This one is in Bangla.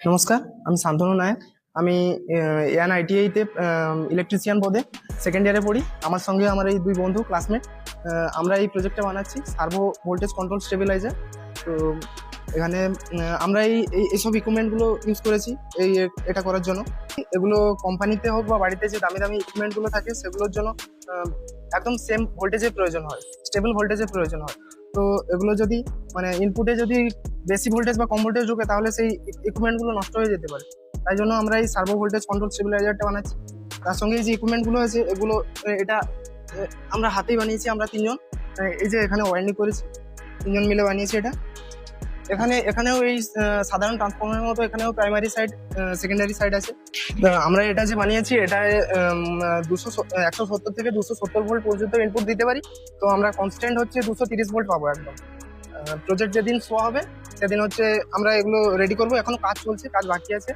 নমস্কার, আমি শান্তনু নায়ক। আমি এয়ান আইটিআইতে ইলেকট্রিশিয়ান পদে সেকেন্ড ইয়ারে পড়ি। আমার সঙ্গে আমার এই দুই বন্ধু ক্লাসমেট, আমরা এই প্রজেক্টটা বানাচ্ছি সার্ভো ভোল্টেজ কন্ট্রোল স্টেবিলাইজার। তো এখানে আমরা এইসব ইকুইপমেন্টগুলো ইউজ করেছি এটা করার জন্য। এগুলো কোম্পানিতে হোক বা বাড়িতে যে দামি দামি ইকুইপমেন্টগুলো থাকে সেগুলোর জন্য একদম সেম ভোল্টেজের প্রয়োজন হয়, স্টেবল ভোল্টেজের প্রয়োজন হয়। তো এগুলো যদি মানে ইনপুটে যদি বেশি ভোল্টেজ বা কম ভোল্টেজ ঢোকে তাহলে সেই ইকুইপমেন্টগুলো নষ্ট হয়ে যেতে পারে। তাই জন্য আমরা এই সার্ভো ভোল্টেজ কন্ট্রোল স্টেবিলাইজারটা বানাচ্ছি। তার সঙ্গে এই যে ইকুইপমেন্টগুলো আছে এগুলো এটা আমরা হাতেই বানিয়েছি, আমরা তিনজন। এই যে এখানে ওয়াইন্ডিং করেছি, তিনজন মিলে বানিয়েছি এটা। এখানেও এই সাধারণ ট্রান্সফর্মারের মতো এখানেও প্রাইমারি সাইড, সেকেন্ডারি সাইড আছে। আমরা এটা যে বানিয়েছি এটা 170 থেকে 270 ভোল্ট পর্যন্ত ইনপুট দিতে পারি। তো আমরা কনস্ট্যান্ট হচ্ছে 230 ভোল্ট পাবো একদম। প্রজেক্ট যেদিন শো হবে সেদিন হচ্ছে আমরা এগুলো রেডি করবো। এখনো কাজ চলছে, কাজ বাকি আছে।